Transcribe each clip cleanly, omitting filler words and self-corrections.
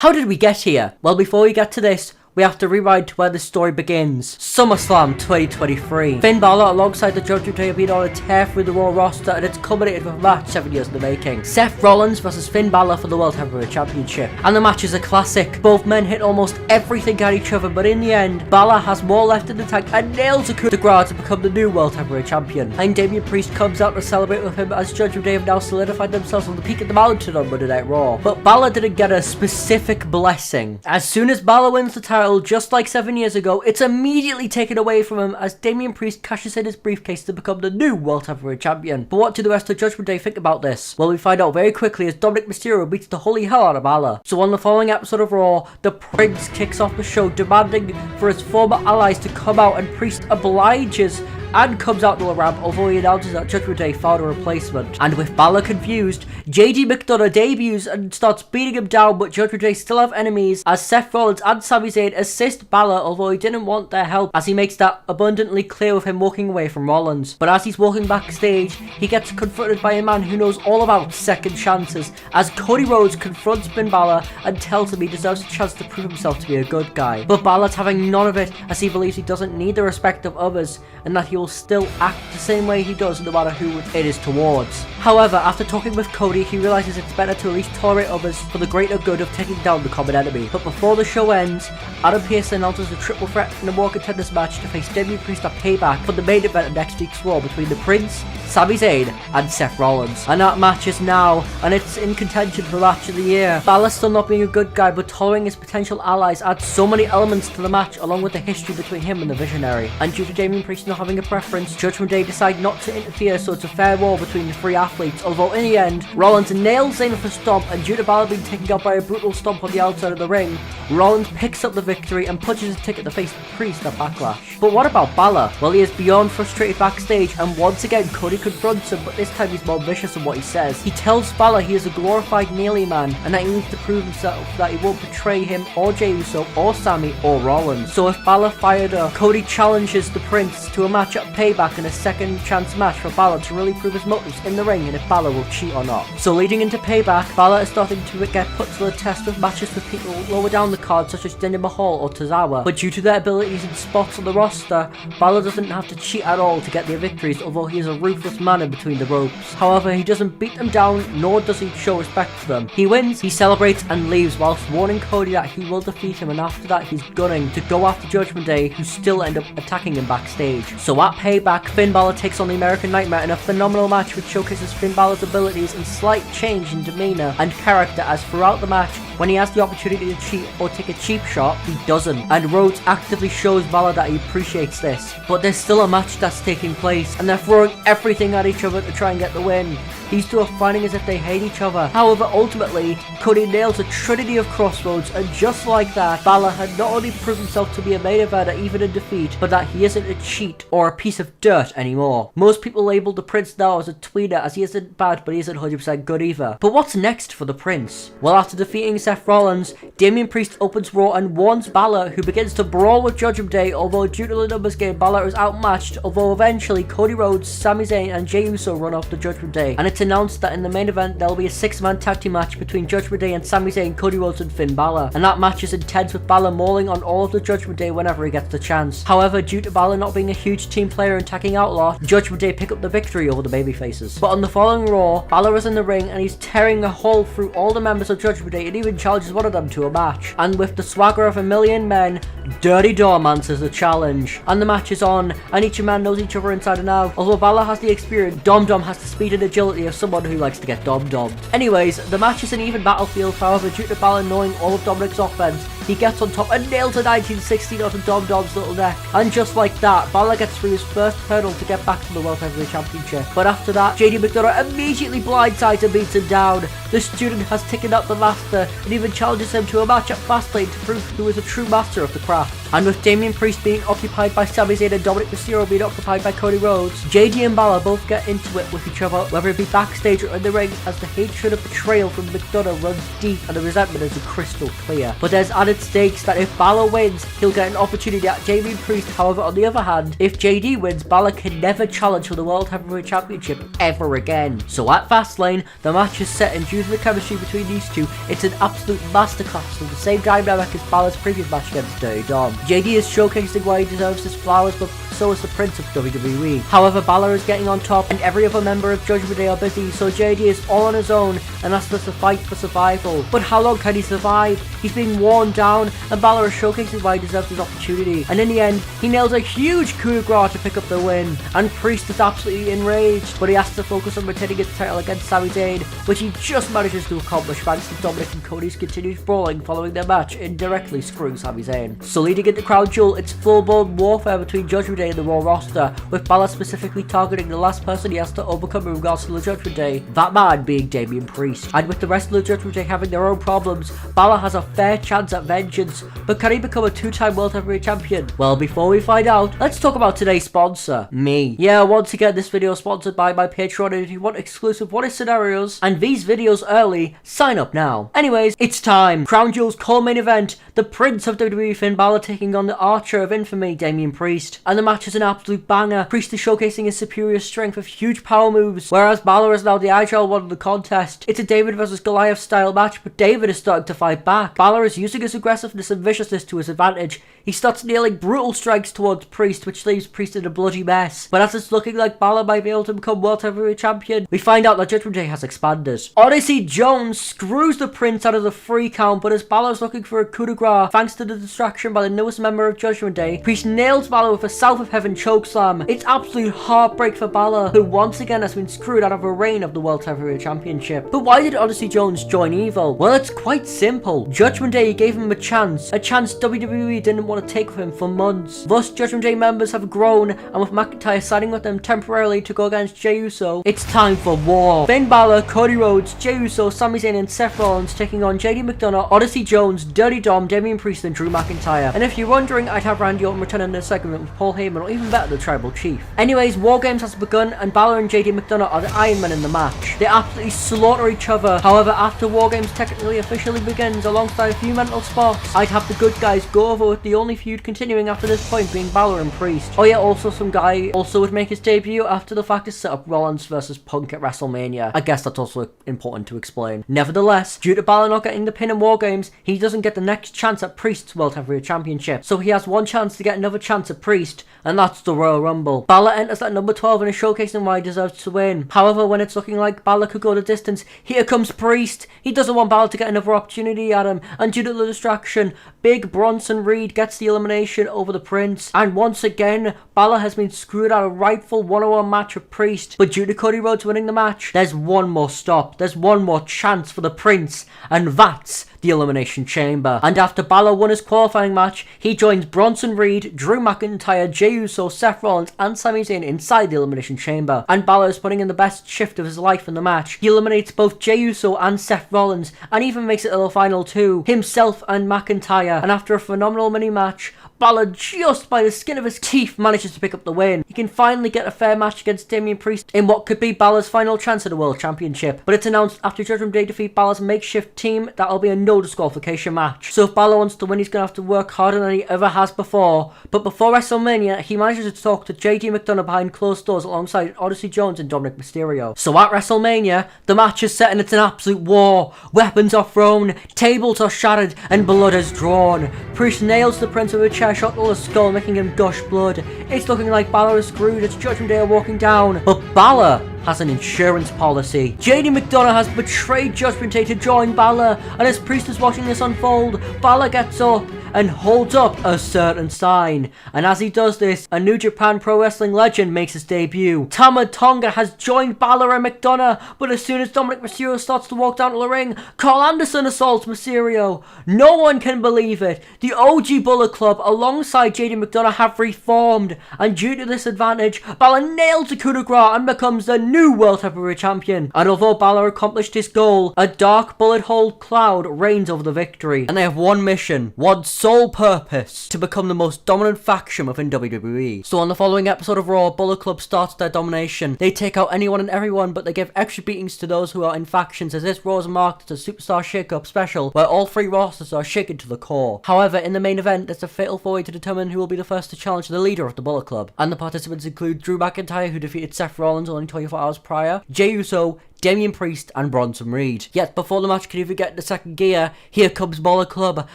How did we get here? Well, before we get to this, we have to rewind to where the story begins. SummerSlam 2023. Finn Balor alongside the Judgment Day have been on a tear through the Raw roster, and it's culminated with a match 7 years in the making. Seth Rollins versus Finn Balor for the World Heavyweight Championship. And the match is a classic. Both men hit almost everything at each other, but in the end, Balor has more left in the tank and nails a coup de grace to become the new World Heavyweight Champion. And Damian Priest comes out to celebrate with him, as Judgment Day have now solidified themselves on the peak of the mountain on Monday Night Raw. But Balor didn't get a specific blessing. As soon as Balor wins the title, just like 7 years ago, it's immediately taken away from him as Damian Priest cashes in his briefcase to become the new World Heavyweight Champion. But what do the rest of Judgment Day think about this? Well, we find out very quickly as Dominic Mysterio beats the holy hell out of Balor. So on the following episode of Raw, the Prince kicks off the show demanding for his former allies to come out, and Priest obliges and comes out to a ramp, although he announces that Judgment Day found a replacement. And with Balor confused, JD McDonough debuts and starts beating him down, but Judgment Day still have enemies as Seth Rollins and Sami Zayn assist Balor, although he didn't want their help, as he makes that abundantly clear with him walking away from Rollins. But as he's walking backstage, he gets confronted by a man who knows all about second chances, as Cody Rhodes confronts Finn Balor and tells him he deserves a chance to prove himself to be a good guy. But Balor's having none of it, as he believes he doesn't need the respect of others, and that he will still act the same way he does no matter who it is towards. However, after talking with Cody, he realizes it's better to at least tolerate others for the greater good of taking down the common enemy. But before the show ends, Adam Pearce announces a triple threat in the Raw Contenders match to face Damian Priest at Payback for the main event of next week's Raw between the Prince, Sami Zayn, and Seth Rollins. And that match is now, and it's in contention for match of the year. Balor still not being a good guy, but tolerating his potential allies adds so many elements to the match, along with the history between him and the Visionary. And due to Damian Priest not having a preference, Judgment Day decide not to interfere, so it's a fair war between the three athletes, although in the end, Rollins nails Zayn with a stomp, and due to Balor being taken out by a brutal stomp on the outside of the ring, Rollins picks up the victory and punches his ticket to face Priest at Backlash. But what about Balor? Well, he is beyond frustrated backstage, and once again Cody confronts him, but this time he's more vicious in what he says. He tells Balor he is a glorified Neely man, and that he needs to prove himself that he won't betray him or Jey Uso or Sami or Rollins. So if Balor fired up, Cody challenges the Prince to a match at Payback in a second chance match for Balor to really prove his motives in the ring and if Balor will cheat or not. So leading into Payback, Balor is starting to get put to the test with matches with people lower down the card such as Jinder Mahal or Tozawa, but due to their abilities and spots on the roster, Balor doesn't have to cheat at all to get their victories, although he is a ruthless man in between the ropes. However, he doesn't beat them down, nor does he show respect to them. He wins, he celebrates and leaves whilst warning Cody that he will defeat him, and after that he's gunning to go after Judgment Day, who still end up attacking him backstage. So at Payback, Finn Balor takes on the American Nightmare in a phenomenal match which showcases Finn Balor's abilities and slight change in demeanor and character, as throughout the match, when he has the opportunity to cheat or take a cheap shot, he doesn't. And Rhodes actively shows Balor that he appreciates this. But there's still a match that's taking place, and they're throwing everything at each other to try and get the win. These two are fighting as if they hate each other. However, ultimately, Cody nails a trinity of crossroads, and just like that, Balor had not only proved himself to be a main eventer even in defeat, but that he isn't a cheat or a piece of dirt anymore. Most people label the Prince now as a tweener, as he isn't bad, but he isn't 100% good either. But what's next for the Prince? Well, after defeating Seth Rollins, Damian Priest opens Raw and warns Balor, who begins to brawl with Judgment Day, although due to the numbers game, Balor is outmatched, although eventually Cody Rhodes, Sami Zayn, and Jey Uso run off the Judgment Day. And it's announced that in the main event, there will be a 6-man tag team match between Judgment Day and Sami Zayn, Cody Rhodes, and Finn Balor. And that match is intense, with Balor mauling on all of the Judgment Day whenever he gets the chance. However, due to Balor not being a huge team player and attacking Outlaw, Judgment Day pick up the victory over the babyfaces. But on the following Raw, Balor is in the ring and he's tearing a hole through all the members of Judgment Day and even challenges one of them to a match. And with the swagger of a million men, Dirty Dom answers the challenge. And the match is on, and each man knows each other inside and out. Although Balor has the experience, Dom has the speed and agility of someone who likes to get dom-dommed. Anyways, the match is an even battlefield. However, due to Balor knowing all of Dominic's offense, he gets on top and nails a 1916 onto Dom's little neck. And just like that, Balor gets through his first hurdle to get back to the World Heavyweight Championship. But after that, JD McDonough immediately blindsides and beats him down. The student has taken out the master and even challenges him to a match at Fastlane to prove who is a true master of the craft. And with Damian Priest being occupied by Sami Zayn and Dominic Mysterio being occupied by Cody Rhodes, JD and Balor both get into it with each other, whether it be backstage or in the ring, as the hatred of betrayal from McDonough runs deep and the resentment is crystal clear. But there's added stakes that if Balor wins, he'll get an opportunity at Damian Priest. However, on the other hand, if JD wins, Balor can never challenge for the World Heavyweight Championship ever again. So at Fastlane, the match is set, and due to the chemistry between these two, it's an absolute masterclass So the same dynamic as Balor's previous match against Dirty Dom. JD is showcasing why he deserves his flowers, but so is the Prince of WWE. However, Balor is getting on top and every other member of Judgment Day are busy, so JD is all on his own and has to fight for survival. But how long can he survive? He's being worn down and Balor is showcasing why he deserves his opportunity. And in the end, he nails a huge coup de grace to pick up the win. And Priest is absolutely enraged, but he has to focus on retaining his title against Sami Zayn, which he just manages to accomplish thanks to Dominic and Cody's continued brawling following their match, indirectly screwing Sami Zayn. So leading into Crown Jewel, it's full-blown warfare between Judgment Day and the Raw roster, with Balor specifically targeting the last person he has to overcome in regards to the Judgment Day, that man being Damian Priest. And with the rest of the Judgment Day having their own problems, Balor has a fair chance at vengeance, but can he become a two-time World Heavyweight Champion? Well, before we find out, let's talk about today's sponsor, me. Yeah, once again, this video is sponsored by my Patreon, and if you want exclusive What If scenarios and these videos early, sign up now. Anyways, it's time. Crown Jewel's core main event, the Prince of WWE Finn Balor taking on the Archer of Infamy, Damian Priest. And the match is an absolute banger. Priest is showcasing his superior strength with huge power moves, whereas Balor is now the agile one of the contest. It's a David versus Goliath style match, but David is starting to fight back. Balor is using his aggressiveness and viciousness to his advantage. He starts nailing brutal strikes towards Priest, which leaves Priest in a bloody mess. But as it's looking like Balor might be able to become World Heavyweight Champion, we find out that Judgment Day has expanded. Odyssey Jones screws the Prince out of the 3 count, but as Balor's looking for a coup de grace, thanks to the distraction by the newest member of Judgment Day, Priest nails Balor with a South of Heaven chokeslam. It's absolute heartbreak for Balor, who once again has been screwed out of a reign of the World Heavyweight Championship. But why did Odyssey Jones join Evil? Well, it's quite simple. Judgment Day gave him a chance WWE didn't want to take with him for months. Thus, Judgment Day members have grown, and with McIntyre signing with them temporarily to go against Jey Uso, it's time for war. Finn Balor, Cody Rhodes, Jey Uso, Sami Zayn and Seth Rollins taking on JD McDonough, Odyssey Jones, Dirty Dom, Damian Priest and Drew McIntyre. And if you're wondering, I'd have Randy Orton return in a segment with Paul Heyman, or even better, the Tribal Chief. Anyways, War Games has begun and Balor and JD McDonough are the Iron Men in the match. They absolutely slaughter each other. However, after War Games technically officially begins, alongside a few mental spots, I'd have the good guys go over with the only feud continuing after this point being Balor and Priest. Oh yeah, also some guy also would make his debut after the fact is set up Rollins versus Punk at WrestleMania. I guess that's also important to explain. Nevertheless, due to Balor not getting the pin in War Games, he doesn't get the next chance at Priest's World Heavyweight Championship. So he has one chance to get another chance at Priest, and that's the Royal Rumble. Balor enters at number 12 and is showcasing why he deserves to win. However, when it's looking like Balor could go the distance, here comes Priest. He doesn't want Balor to get another opportunity at him, and due to the distraction, Big Bronson Reed gets the elimination over the Prince. And once again, Balor has been screwed out of a rightful one-on-one match with Priest. But due to Cody Rhodes winning the match, there's one more stop. There's one more chance for the Prince, and that's the Elimination Chamber. And after Balor won his qualifying match, he joins Bronson Reed, Drew McIntyre, Jey Uso, Seth Rollins and Sami Zayn inside the Elimination Chamber. And Balor is putting in the best shift of his life in the match. He eliminates both Jey Uso and Seth Rollins, and even makes it to the final 2, himself and McIntyre. And after a phenomenal mini match, Balor, just by the skin of his teeth, manages to pick up the win. He can finally get a fair match against Damian Priest in what could be Balor's final chance at the World Championship. But it's announced after Judgment Day defeat Balor's makeshift team that will be a no disqualification match. So if Balor wants to win, he's going to have to work harder than he ever has before. But before WrestleMania, he manages to talk to JD McDonough behind closed doors alongside Odyssey Jones and Dominic Mysterio. So at WrestleMania, the match is set and it's an absolute war. Weapons are thrown, tables are shattered, and blood is drawn. Priest nails the Prince with a chair shot to the skull, making him gush blood. It's looking like Balor is screwed as Judgment Day are walking down. But Balor has an insurance policy. JD McDonough has betrayed Judgment Day to join Balor, and as Priest is watching this unfold, Balor gets up and holds up a certain sign. And as he does this, a New Japan Pro Wrestling legend makes his debut. Tama Tonga has joined Balor and McDonough, but as soon as Dominic Mysterio starts to walk down to the ring, Carl Anderson assaults Mysterio. No one can believe it. The OG Bullet Club alongside JD McDonough have reformed, and due to this advantage, Balor nails the coup de grace and becomes the new World Heavyweight Champion. And although Balor accomplished his goal, a dark bullet hole cloud reigns over the victory, and they have one mission, one sole purpose: to become the most dominant faction within WWE. So on the following episode of Raw, Bullet Club starts their domination. They take out anyone and everyone, but they give extra beatings to those who are in factions, as this Raw is marked as a Superstar Shake-Up special, where all 3 rosters are shaken to the core. However, in the main event, there's a fatal 4-way to determine who will be the first to challenge the leader of the Bullet Club. And the participants include Drew McIntyre, who defeated Seth Rollins only 24 hours prior, Jey Uso, Damian Priest and Bronson Reed. Yet before the match can even get into second gear, here comes Balor Club,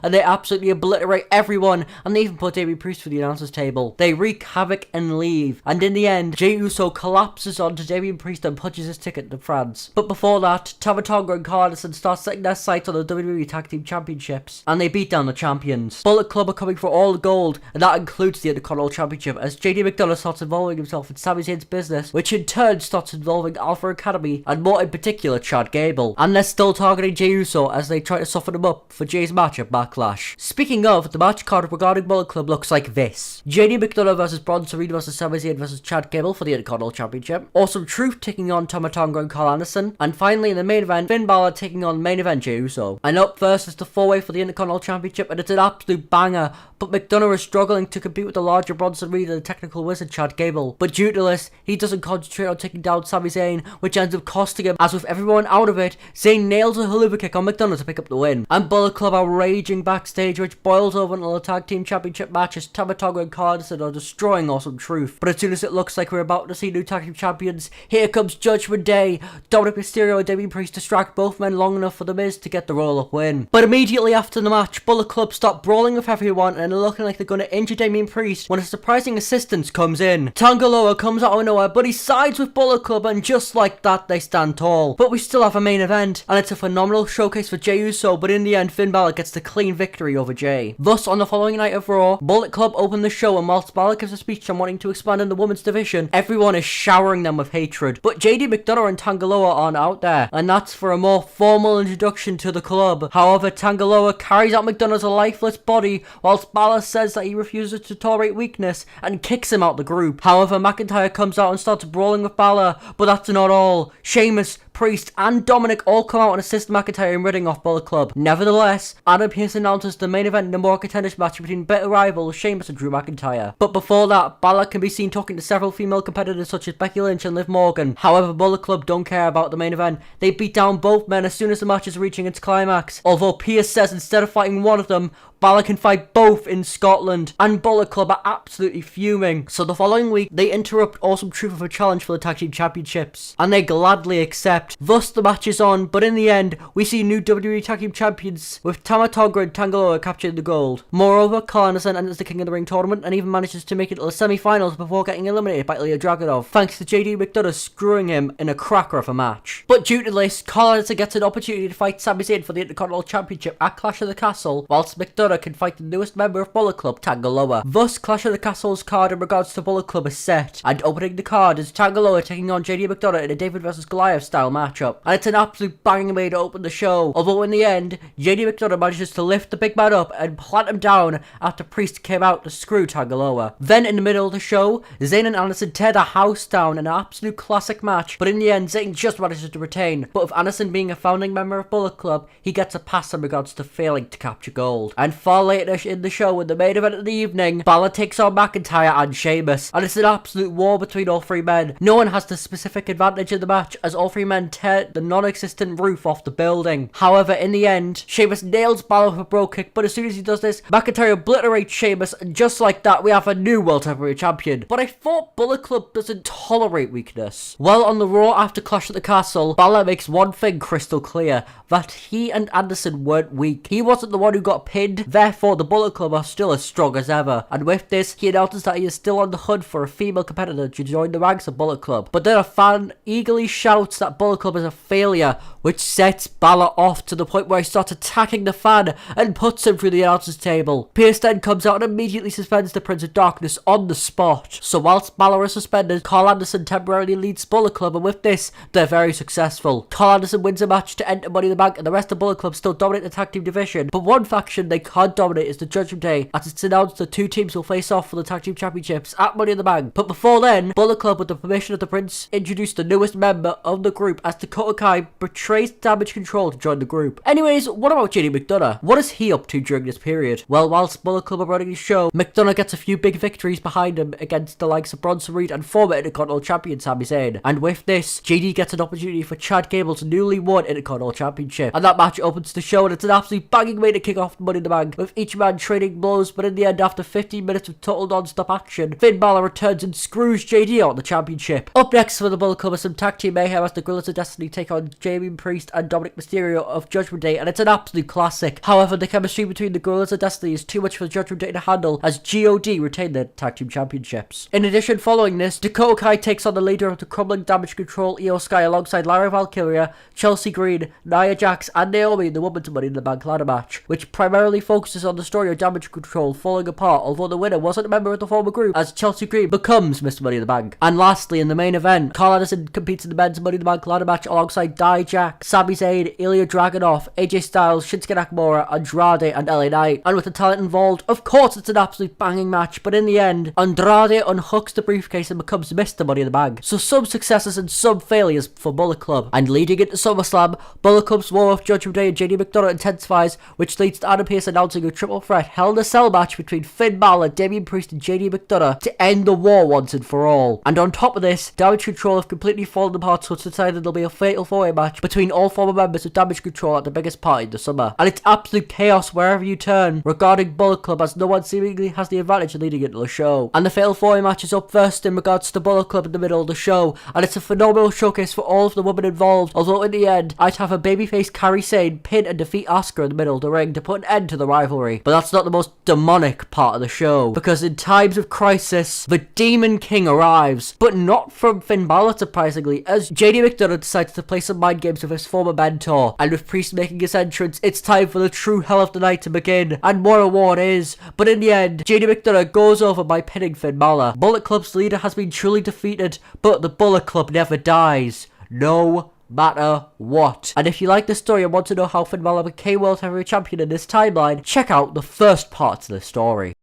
and they absolutely obliterate everyone, and they even put Damian Priest through the announcers table. They wreak havoc and leave, and in the end, Jey Uso collapses onto Damian Priest and punches his ticket to France. But before that, Tama Tonga and Carl Anderson start setting their sights on the WWE Tag Team Championships, and they beat down the champions. Bullet Club are coming for all the gold, and that includes the Intercontinental Championship, as JD McDonough starts involving himself in Sami Zayn's business, which in turn starts involving Alpha Academy, and more in particular Chad Gable. And they're still targeting Jey Uso as they try to soften him up for Jay's match at Backlash. Speaking of, the match card regarding Bullet Club looks like this: JD McDonough versus Bronson Reed versus Sami Zayn versus Chad Gable for the Intercontinental Championship, Awesome Truth taking on Tama Tonga and Carl Anderson, and finally in the main event, Finn Balor taking on main event Jey Uso. And up first is the 4-way for the Intercontinental Championship, and it's an absolute banger, but McDonough is struggling to compete with the larger Bronson Reed and the technical wizard Chad Gable. But due to this, he doesn't concentrate on taking down Sami Zayn, which ends up costing him, as with everyone out of it, Zayn nails a haluva kick on McDonough to pick up the win. And Bullet Club are raging backstage, which boils over into a tag team championship match as Tama Tonga and Carl Anderson are destroying Awesome Truth. But as soon as it looks like we're about to see new tag team champions, here comes Judgment Day. Dominic Mysterio and Damian Priest distract both men long enough for The Miz to get the roll-up win. But immediately after the match, Bullet Club stop brawling with everyone and are looking like they're going to injure Damian Priest when a surprising assistance comes in. Tanga Loa comes out of nowhere, but he sides with Bullet Club, and just like that, they stand tall. But we still have a main event, and it's a phenomenal showcase for Jey Uso, but in the end, Finn Balor gets the clean victory over Jay. Thus, on the following night of Raw, Bullet Club open the show, and whilst Balor gives a speech on wanting to expand in the women's division, everyone is showering them with hatred. But JD McDonough and Tanga Loa aren't out there, and that's for a more formal introduction to the club. However, Tanga Loa carries out McDonough's lifeless body, whilst Balor says that he refuses to tolerate weakness and kicks him out the group. However, McIntyre comes out and starts brawling with Balor, but that's not all. Sheamus, Priest, and Dominic all come out and assist McIntyre in ridding off Bullet Club. Nevertheless, Adam Pearce announces the main event number one contenders match between bitter rivals Sheamus and Drew McIntyre. But before that, Balor can be seen talking to several female competitors such as Becky Lynch and Liv Morgan. However, Bullet Club don't care about the main event. They beat down both men as soon as the match is reaching its climax. Although Pearce says instead of fighting one of them, Balor can fight both in Scotland, and Bullet Club are absolutely fuming. So the following week, they interrupt Awesome Truth with a challenge for the Tag Team Championships, and they gladly accept. Thus the match is on, but in the end, we see new WWE Tag Team Champions, with Tama Tonga and Tanga Loa capturing the gold. Moreover, Carl Anderson enters the King of the Ring tournament, and even manages to make it to the semi-finals before getting eliminated by Ilya Dragunov, thanks to JD McDonough screwing him in a cracker of a match. But due to this, Carl Anderson gets an opportunity to fight Sami Zayn for the Intercontinental Championship at Clash of the Castle, whilst McDonough can fight the newest member of Bullet Club, Tanga Loa. Thus, Clash of the Castle's card in regards to Bullet Club is set, and opening the card is Tanga Loa taking on JD McDonough in a David vs Goliath style matchup. And it's an absolute banging way to open the show, although in the end, JD McDonough manages to lift the big man up and plant him down after Priest came out to screw Tanga Loa. Then in the middle of the show, Zayn and Anderson tear the house down in an absolute classic match, but in the end, Zayn just manages to retain. But with Anderson being a founding member of Bullet Club, he gets a pass in regards to failing to capture gold. And far later in the show, in the main event of the evening, Balor takes on McIntyre and Sheamus, and it's an absolute war between all three men. No one has the specific advantage in the match, as all three men tear the non-existent roof off the building. However, in the end, Sheamus nails Balor with a bro kick, but as soon as he does this, McIntyre obliterates Sheamus, and just like that, we have a new World Heavyweight Champion. But I thought Bullet Club doesn't tolerate weakness. Well, on the Raw after Clash at the Castle, Balor makes one thing crystal clear, that he and Anderson weren't weak. He wasn't the one who got pinned, therefore the Bullet Club are still as strong as ever. And with this, he announces that he is still on the hunt for a female competitor to join the ranks of Bullet Club. But then a fan eagerly shouts that Bullet Club is a failure, which sets Balor off to the point where he starts attacking the fan and puts him through the announcer's table. Pearce then comes out and immediately suspends the Prince of Darkness on the spot. So whilst Balor is suspended, Carl Anderson temporarily leads Bullet Club, and with this, they're very successful. Carl Anderson wins a match to enter Money in the Bank, and the rest of Bullet Club still dominate the tag team division. But one faction they can't dominate is the Judgment Day, as it's announced the two teams will face off for the tag team championships at Money in the Bank. But before then, Bullet Club, with the permission of the Prince, introduced the newest member of the group as Dakota Kai betrays Damage Control to join the group. Anyways, what about JD McDonough? What is he up to during this period? Well, whilst Bullet Club are running the show, McDonough gets a few big victories behind him against the likes of Bronson Reed and former Intercontinental Champion Sami Zayn. And with this, JD gets an opportunity for Chad Gable's newly won Intercontinental Championship. And that match opens the show, and it's an absolute banging way to kick off Money in the Bank, with each man trading blows. But in the end, after 15 minutes of total non-stop action, Finn Balor returns and screws JD out the championship. Up next for the Bullet Club is some tag team mayhem as the Gorilla Gorillas of Destiny take on Damian Priest and Dominic Mysterio of Judgment Day, and it's an absolute classic. However, the chemistry between the Gorillas of Destiny is too much for Judgment Day to handle, as God retain their tag team championships. In addition, following this, Dakota Kai takes on the leader of the crumbling Damage Control, Io Sky, alongside Lara Valkyria, Chelsea Green, Nia Jax, and Naomi in the Women's Money in the Bank ladder match, which primarily focuses on the story of Damage Control falling apart, although the winner wasn't a member of the former group, as Chelsea Green becomes Mr. Money in the Bank. And lastly, in the main event, Carl Anderson competes in the Men's Money in the Bank ladder match alongside Dijak, Sami Zayn, Ilya Dragunov, AJ Styles, Shinsuke Nakamura, Andrade, and LA Knight. And with the talent involved, of course it's an absolute banging match, but in the end, Andrade unhooks the briefcase and becomes Mr. Money in the Bank. So some successes and some failures for Bullet Club. And leading into SummerSlam, Bullet Club's war of Judgment Day and JD McDonough intensifies, which leads to Adam Pearce announcing a triple threat Hell in a Cell match between Finn Balor, Damian Priest, and JD McDonough to end the war once and for all. And on top of this, Damage Control have completely fallen apart, so it's decided there'll be a fatal four-way match between all former members of Damage Control at the biggest party in the summer. And it's absolute chaos wherever you turn regarding Bullet Club, as no one seemingly has the advantage of leading into the show. And the fatal four-way match is up first in regards to Bullet Club in the middle of the show, and it's a phenomenal showcase for all of the women involved, although in the end, I'd have a babyface Kairi Sane pin and defeat Asuka in the middle of the ring to put an end to the rivalry. But that's not the most demonic part of the show, because in times of crisis, the Demon King arrives, but not from Finn Balor surprisingly, as JD McDonough decides to play some mind games with his former mentor, and with Priest making his entrance, it's time for the true hell of the night to begin, and what a war it is. But in the end, JD McDonough goes over by pinning Finn Balor. Bullet Club's leader has been truly defeated, but the Bullet Club never dies. No matter what. And if you like this story and want to know how Finn Balor became World Heavyweight Champion in this timeline, check out the first parts of the story.